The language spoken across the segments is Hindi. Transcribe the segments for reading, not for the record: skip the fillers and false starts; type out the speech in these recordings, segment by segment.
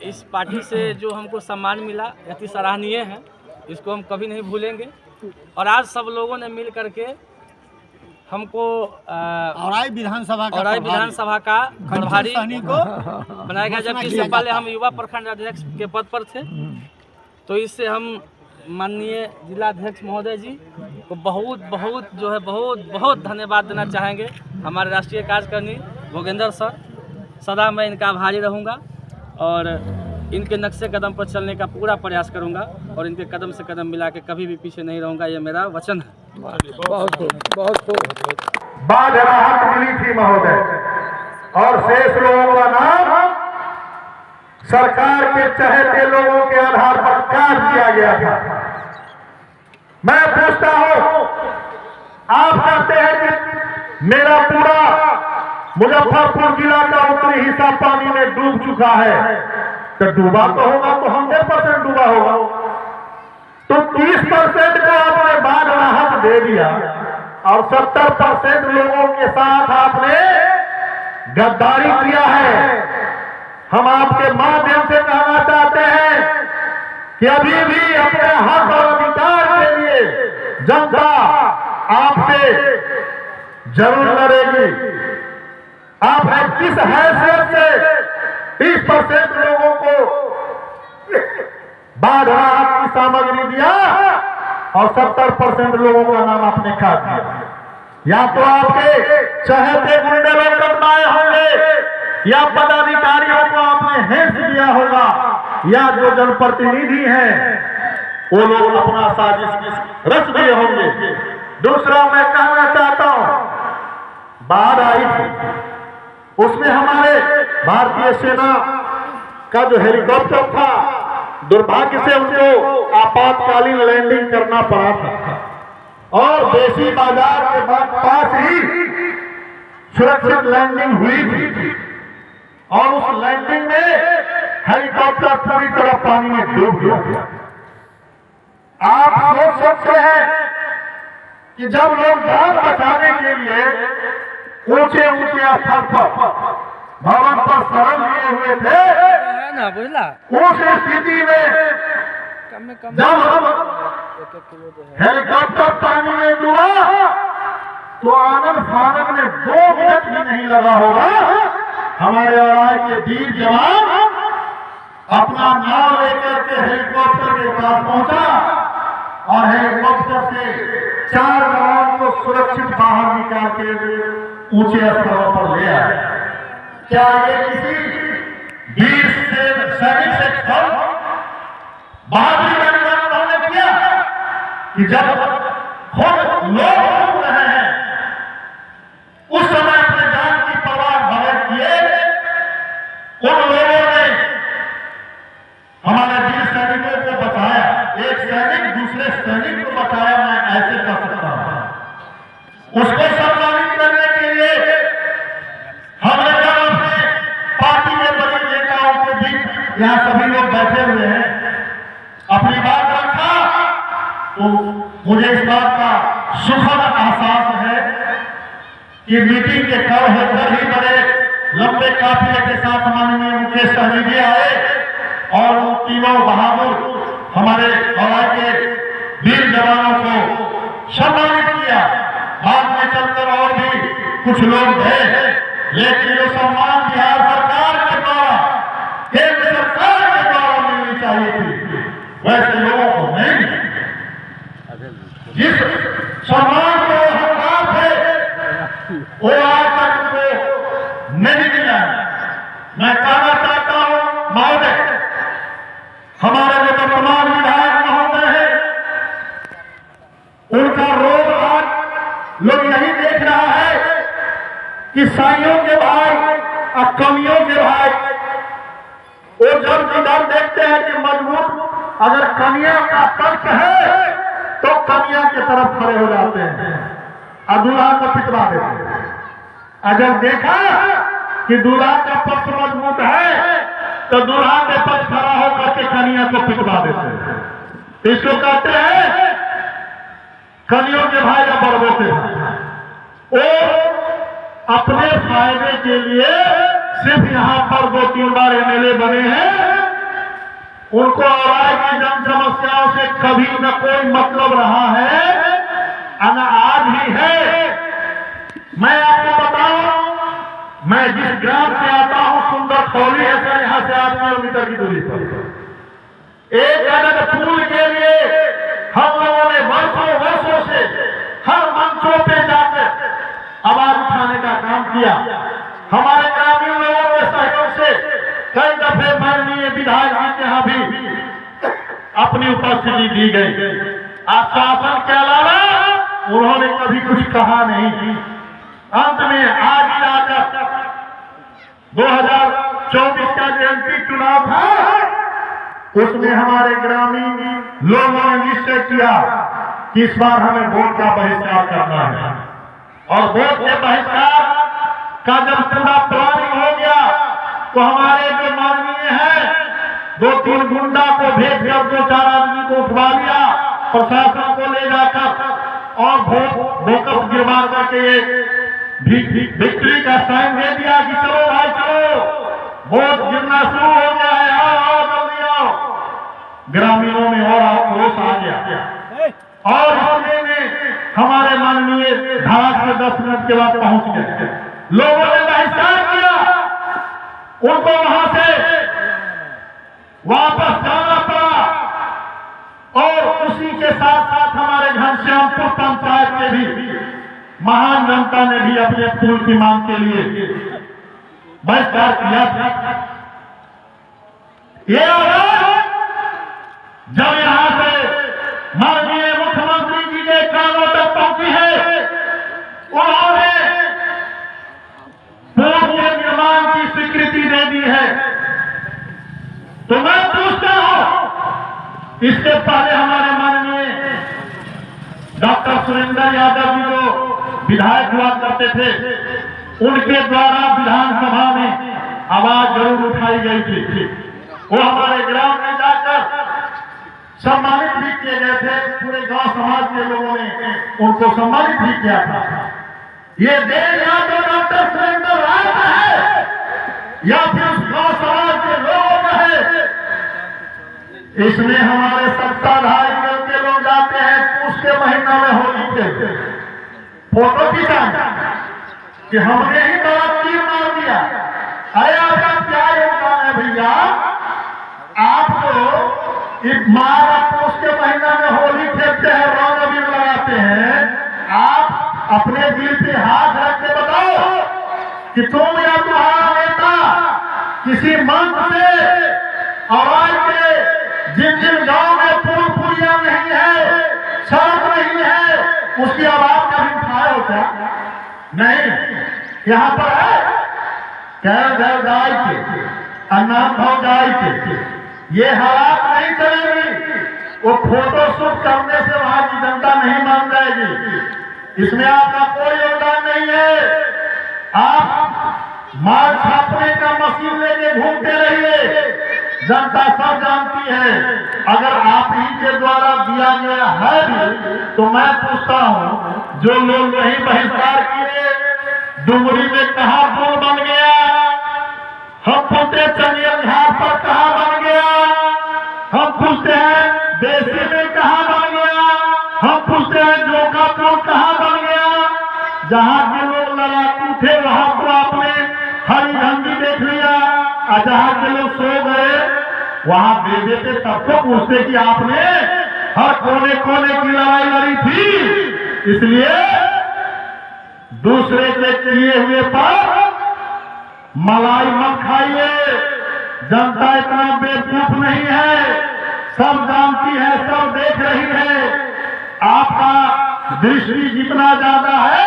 इस पार्टी से जो हमको सम्मान मिला अति सराहनीय है, इसको हम कभी नहीं भूलेंगे। और आज सब लोगों ने मिल करके हमको औराई विधानसभा का प्रभारी को बनाया गया, जबकि इससे पहले हम युवा प्रखंड अध्यक्ष के पद पर थे। तो इससे हम माननीय जिलाध्यक्ष महोदय जी को बहुत धन्यवाद देना चाहेंगे। हमारे राष्ट्रीय कार्यकारिणी भोगेंद्र सर, सदा मैं इनका आभारी रहूँगा और इनके नक्शे कदम पर चलने का पूरा प्रयास करूँगा और इनके कदम से कदम मिला के कभी भी पीछे नहीं रहूँगा, ये मेरा वचन है। बहुत राहत मिली थी महोदय, और शेष लोगों का नाम सरकार के चहेते लोगों के आधार पर काट दिया गया था। मैं पूछता हूं, आप कहते हैं कि मेरा पूरा मुजफ्फरपुर जिला का उत्तरी हिस्सा पानी में डूब चुका है, तो डूबा तो होगा तो 100% डूबा होगा। तो 30% को आपने बाढ़ राहत दे दिया और 70% लोगों के साथ आपने गद्दारी किया है। हम आपके माध्यम से कहना चाहते हैं कि अभी भी अपने हक और अधिकार के लिए जनता आपसे जरूर लड़ेगी। आप किस हैसियत से 30% लोगों को बाढ़ राहत की सामग्री दिया और 70% लोगों का नाम आपने काट दिया? या तो आपके चहेते गुंडे लोग कदमाए होंगे, या पदाधिकारियों को आपने हिंस दिया होगा, या जो जनप्रतिनिधि हैं वो लोग अपना साजिश रच दिए होंगे। दूसरा मैं कहना चाहता हूं, बाढ़ आई थी, उसमें हमारे भारतीय सेना का जो हेलीकॉप्टर था, दुर्भाग्य से उनको आपातकालीन लैंडिंग करना पड़ा था और देसी बाजार के पास ही सुरक्षित लैंडिंग हुई थी। और उस लैंडिंग में हेलीकॉप्टर पूरी तरह पानी में डूब गया। आप सोच सकते हैं कि जब लोग जान बचाने के लिए ऊंचे स्थल पर भवन पर शरण लिए हुए थे, उस स्थिति में जब हम हेलीकॉप्टर पानी में डूबा तो आनंद फानंद में 2 मिनट भी नहीं लगा होगा, हमारे औराई के वीर जवान अपना नाव लेकर के हेलीकॉप्टर के पास पहुंचा और हेलीकॉप्टर से 4 जवान को सुरक्षित बाहर निकाल के ऊंचे स्थलों पर ले आए। क्या ये किसी वीर से सैनिक से कम बहादुरी का निर्माण उन्होंने किया कि जब खुद लोग डूब रहे हैं उस समय अपने जान की परवाह बगैर किए उन लोगों ने हमारे वीर सैनिकों को बचाया। एक सैनिक दूसरे सैनिक को बचाया, मैं ऐसे कह सकता हूं। उसको सम्मानित करने के लिए हमने जब अपने पार्टी के बड़े नेताओं के बीच यहाँ सभी लोग बैठे हुए हैं अपनी बात रखा, तो मुझे इस बात का सुखद एहसास है कि मीटिंग के कल होकर ही बड़े लंबे काफिले के साथ माननीय मुकेश सहनी आए और उन तीनों बहादुर हमारे औराई के वीर जवानों को सम्मानित किया। बाद में चलकर और भी कुछ लोग गए, लेकिन जो सम्मान बिहार सरकार के द्वारा, केंद्र सरकार के द्वारा मिलनी चाहिए थी, वैसे लोगों को नहीं मिली। जिस सम्मान को हकदार थे वो आज तक उनको नहीं मिला। मैं कहना चाहता हूं महोदय, हमारे जो वर्तमान विधायक महोदय हैं, उनका रोल आज लोग यही देख रहा है कि साइयों के भाई और कमियों के भाई, वो जब जिधर देखते हैं कि मजबूत अगर कमियां का पक्ष है तो कमियां की तरफ खड़े हो जाते हैं और दूल्हा को पिटवा देते हैं। अगर देखा कि दूल्हा का पक्ष मजबूत है तो दूल्हा के पक्ष खड़ा होकर के कनिया को पिटवा देते हैं। इसको कहते हैं कनियों के भाई या बड़ों के भाई। वो अपने फायदे के लिए सिर्फ यहाँ पर 2-3 बार MLA बने हैं उनको औराई की जन समस्याओं से कभी न कोई मतलब रहा है न आज भी है। मैं आपको बताऊं, मैं जिस ग्राम से आता हूं सुंदर खौली है सर, यहां से 8 किलोमीटर की दूरी पर एक अदद फूल के लिए हम लोगों ने वर्षों से हर मंचों पे जाकर आवाज उठाने का काम किया। हमारे ग्रामीण लोगों के सहयोग से कई दफे माननीय विधायक जी के यहाँ भी अपनी उपस्थिति दी गई। आश्वासन के अलावा उन्होंने कभी कुछ कहा नहीं। अंत में आज ही आकर 2024 का जो एमपी चुनाव था, उसमें हमारे ग्रामीण लोगों ने निश्चय किया कि इस बार हमें वोट का बहिष्कार करना है। और वोट के बहिष्कार का जब पूरा प्लानिंग हो गया तो हमारे जो माननीय हैं 2-3 गुंडा को भेजकर 2-4 आदमी को उठवा लिया, प्रशासन को ले जाकर और भोकस गिरवा करके विक्ट्री का साइन दे दिया कि चलो भाई चलो, वोट गिरना शुरू हो गया है, आओ जल्दी आओ। ग्रामीणों में और आक्रोश आ गया और हमारे माननीय धार से 10 मिनट के बाद पहुंच गए। लोगों ने बहिष्कार किया, उनको वहां से वापस जाना पड़ा। और उसी के साथ साथ हमारे घनश्यामपुर पंचायत के भी महान जनता ने भी अपने फूल की मांग के लिए बहिष्कार किया। ये आवाज जब यहां से माननीय मुख्यमंत्री जी के कानों तक पहुंची है, उन्होंने पूल के निर्माण की स्वीकृति दे दी है। तो मैं पूछता हूं, इसके पहले हमारे माननीय डॉक्टर सुरेंद्र यादव जी जो विधायक हुआ करते थे, उनके द्वारा विधानसभा में आवाज जरूर उठाई गई थी। वो हमारे ग्राम में जाकर सम्मानित भी किए गए थे। पूरे गांव समाज के लोगों ने उनको सम्मानित भी किया था। ये देश या तो डॉक्टर सुरेंद्र राय का है या फिर उस गांव समाज के लोगों का है। इसमें हमारे सत्ताधारी दल के लोग जाते हैं पुष के महीना में होली के फोटो खींचा कि हमने ही बड़ा तीर मार दिया। अरे आपका क्या योगदान है भैया? आप तो मार पुष के महीना में होली खेलते हैं, रंग अबीर लगाते हैं। आप अपने दिल पे हाथ रख के बताओ कि तुम या तुम्हारा नेता किसी मंच से आवाज के जिन गांव में पुल पुलिया नहीं है, सड़क नहीं है, उसकी आवाज कभी उठाए हो क्या? नहीं। यहाँ पर है कैर गाय के अन्नाम भाव गाय के ये हालात नहीं चलेगी। वो फोटो शूट करने से वहां की जनता नहीं मान जाएगी। इसमें आपका कोई योगदान नहीं है। आप माल छापने का मशीन लेके घूमते रहिए, जनता सब जानती है। अगर आप ही के द्वारा दिया गया है भी तो मैं पूछता हूं, जो लोग नहीं बहिष्कार किए, डुमरी में कहां पुल बन गया? हम पूछते चंदियल घाट पर कहां बन गया? हम पूछते हैं देसी में कहां बन गया? हम पूछते हैं जोका पुल कहां बन गया? जहां के लोग लड़ाकू थे वहां तो आपने हरी झंडी देख लिया, और जहां के लोग सो गए वहां दे देते। तब तो पूछते कि आपने हर कोने कोने की लड़ाई लड़ी थी। इसलिए दूसरे के किए हुए पर मलाई मत खाइए। जनता इतना बेवकूफ नहीं है, सब जानती है, सब देख रही है। आपका दृष्टि जितना ज्यादा है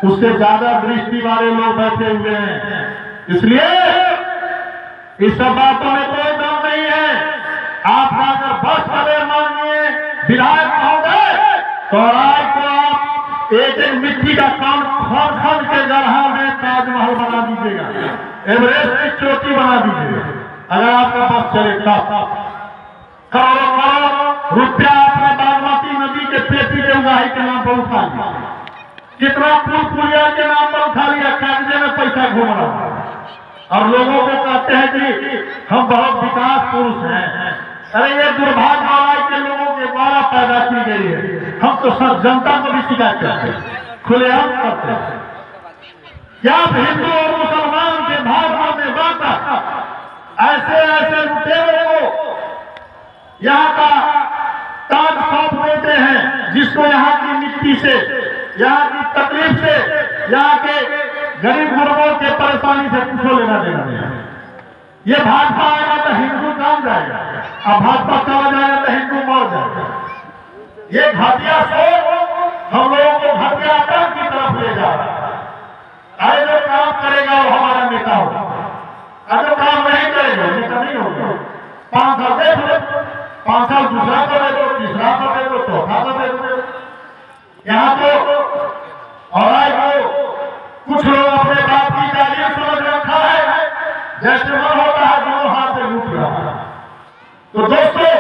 उससे ज्यादा दृष्टि वाले लोग बैठे हुए हैं। इसलिए इस सब बातों में कोई दम नहीं है। आप अगर बस वाले माननीय विधायक महोदय तो राय को आप एक मिट्टी का काम खन के गढ़ा में ताजमहल बना दीजिएगा, एवरेस्ट की चोटी बना दीजिएगा। अगर आपका बस चले तब करोड़ों रुपया आपने बागमती नदी के पेटी के उगाही के नाम पर उठा लिया, कितना पुल पुलिया के नाम पर उठा लिया, कागजे में पैसा घूम रहा है। और लोगों को कहते हैं कि हम बहुत विकास पुरुष हैं। अरे ये दुर्भाग्य वाला के लोगों के द्वारा पैदा की गई है। हम तो सब जनता को भी शिकायत करते हैं, खुलेआम करते हैं। क्या हिंदू और मुसलमान के भाग में बांटा ऐसे ऐसे लुटेरों को यहाँ का ताज सौंप देते हैं, जिसको यहाँ की मिट्टी से, यहाँ की तकलीफ से, यहाँ के गरीब गुरबों के परेशानी से कुछ लेना देना नहीं। ये भाजपा आएगा तो हिंदू जान जाएगा, अब भाजपा चला जाएगा तो हिंदू मर जाएगा। ये घटिया सोच हम लोगों को घटिया आतंक की तरफ ले जा रहा है। अरे जो काम करेगा वो हमारा नेता होगा, और जो काम नहीं करेगा नेता नहीं होगा। 5 साल देख लो, 5 साल दूसरा कर दे दो, तीसरा कर दे दो, चौथा कर दे दो। यहाँ तो और कुछ लोग अपने बाप की तारीफ समझ रखा है, जैसे मन होता है दोनों हाथ से लूट रहा है। तो दोस्तों,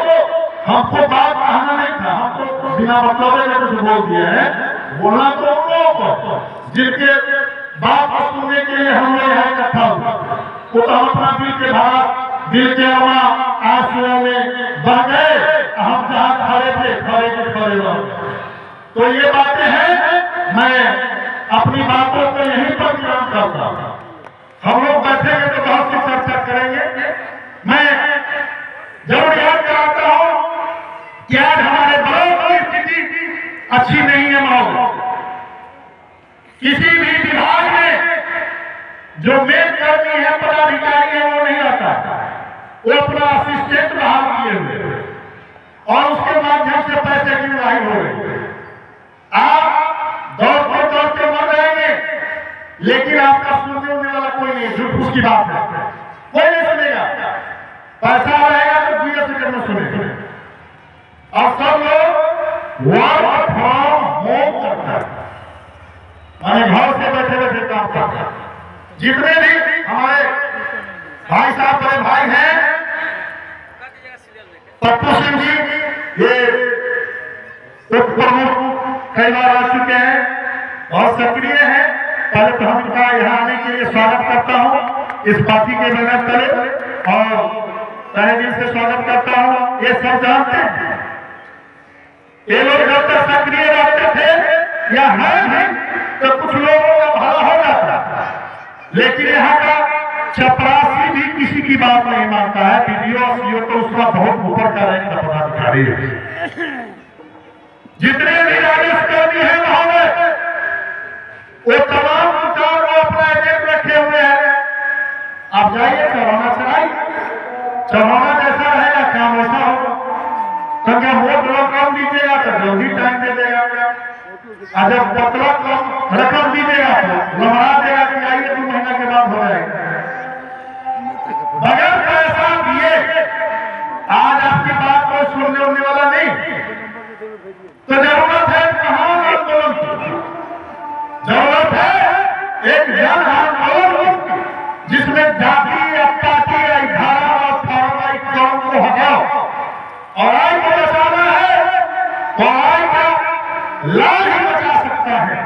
हमको बात कहना नहीं था, हम तो बिना मतलब के कुछ बोल दिए हैं। बोलना तो उन लोगों को जिनके बात को सुनने के लिए हम लोग यहाँ इकट्ठा हुए, वो तो हम अपना दिल के भाव, दिल के आंसुओं में बह गए। हम जहाँ खड़े थे खड़े के खड़े रह। तो ये बातें हैं, मैं अपनी बातों को यहीं पर विराम करता हूँ। हम लोग बैठेंगे तो बहुत सी चर्चा करेंगे। मैं जरूर याद कराता हूँ कि आज हमारे बड़ों की स्थिति अच्छी नहीं है। माहौल किसी भी विभाग में जो मेन कर्मी है, पदाधिकारी है, वो नहीं आता, वो अपना असिस्टेंट बहाल किए हुए और उसके माध्यम से पैसे की उड़ाई हो रही है। आप दौड़ते मर जाएंगे, लेकिन आपका सुनने वाला कोई नहीं। झूठ उसकी बात है, कोई नहीं सुनेगा। पैसा रहेगा तो 2 सेकंड में सुनेगा। और सब लोग वर्क फ्रॉम होम करता है, माने घर से बैठे बैठे काम करता है। जितने भी हमारे भाई साहब बड़े भाई हैं, पप्पू सिंह जी ये उप प्रमुख कई बार आ चुके हैं, बहुत सक्रिय हैं। पहले तो हम इनका यहाँ आने के लिए स्वागत करता हूँ इस पार्टी के बैनर तले, और तहे दिल से स्वागत करता हूँ। ये सब जानते हैं, ये लोग जब तक सक्रिय रहते थे या हैं तो कुछ लोगों का भला हो जाता, लेकिन यहाँ का चपरासी भी किसी की बात नहीं मानता है। वीडियो सीओ तो उसका बहुत ऊपर का रैंक का पदाधिकारी है। जितने भी राजस्कर्मी हैं वहां में, वो तमाम विचार को अपना एजेंट रखे हुए हैं। आप जाइए चढ़ाना चढ़ाइए, चढ़ाना जैसा रहेगा काम वैसा होगा। तो क्या वोट रकम दीजिएगा तो जल्दी टाइम दे देगा, और जब पतला कम रकम दीजिएगा तो लमड़ा देगा कि आइए 2 महीना के बाद हो जाएगा। बगैर पैसा दिए आज आपकी बात को सुनने उड़ने वाला नहीं। तो जरूरत है महान आंदोलन की, जरूरत है एक जन आंदोलन की, जिसमें जाति या पार्टी या 18 और 18 कौम को हटाओ और आय को बचाना है। तो आय का लाल ही बचा सकता है।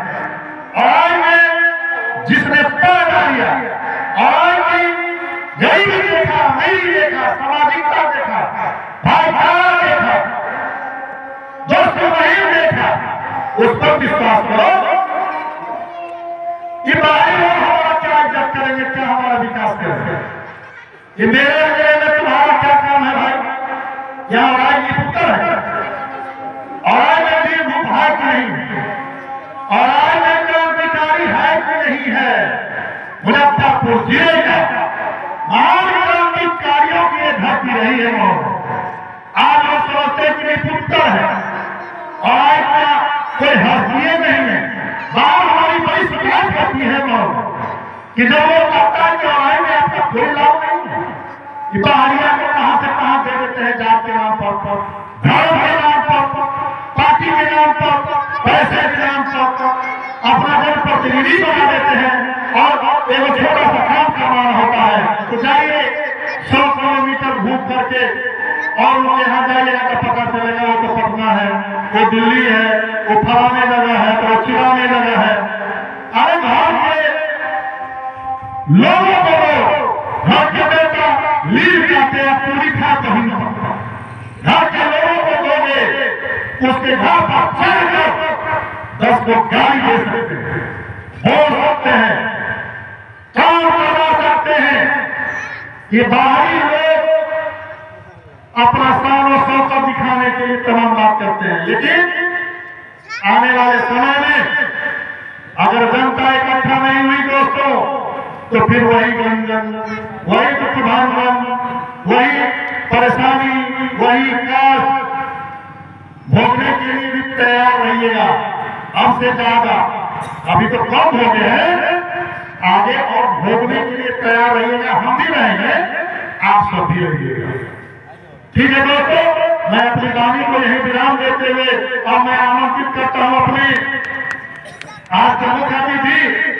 और आय में जिसने पैदा लिया, आय की गरीबी देखा, नहीं देखा, सामाजिकता देखा, भाईचारा देखा, दोस्त नहीं देखा, उस पर विश्वास करो। ये बाहरी लोग हमारा क्या इज्जत करेंगे, क्या हमारा विकास करेंगे? ये मेरे अगले में तुम्हारा क्या काम है भाई? यहाँ राय की पुत्र है, और राय में भी भूख है कि नहीं, और राय में क्रांतिकारी है कि नहीं है? मुजफ्फरपुर जिले का महान क्रांतिकारियों की धरती रही है वो। आज लोग समझते कि पुत्र है, और आज का कोई हस्तिये नहीं है। बात हमारी बड़ी शिकायत करती है लोग कि जब वो कहता है कि आय में आपका कोई लाभ नहीं है, कि पहाड़िया को कहां से कहां दे देते हैं, जात के नाम पर, धर्म के नाम पर, पार्टी के नाम पर, पैसे के नाम पर अपना जनप्रतिनिधि बना देते हैं, और एक छोटा सा काम करवाना होता है तो जाइए 100 किलोमीटर घूम करके और वो यहाँ जाइएगा तो पता चलेगा वो तो पटना है, वो दिल्ली है, वो फलाने जगह है, तो चिराने जगह है। अरे घर के लोगों को घर के बेटा लीड करते हैं, पूरी खा कहीं उसके घर पर चढ़कर 10 को गाली दे सकते हैं, बोल सकते हैं, काम करवा सकते हैं। ये बाहरी लोग अपना शान और शौकत दिखाने के लिए तमाम बात करते हैं, लेकिन आने वाले समय में अगर जनता इकट्ठा नहीं हुई दोस्तों, तो फिर वही गंजन, वही दुखभांजन, वही परेशानी, वही काश भोगने के लिए भी तैयार रहिएगा। अब से ज्यादा अभी तो कम हो गए हैं, आगे और भोगने के लिए तैयार रहिएगा। हम भी रहेंगे, आप सब भी रहिएगा। ठीक है दोस्तों, मैं अपनी वाणी को यही विराम देते हुए और मैं आमंत्रित करता हूं अपने आज प्रमुख अतिथि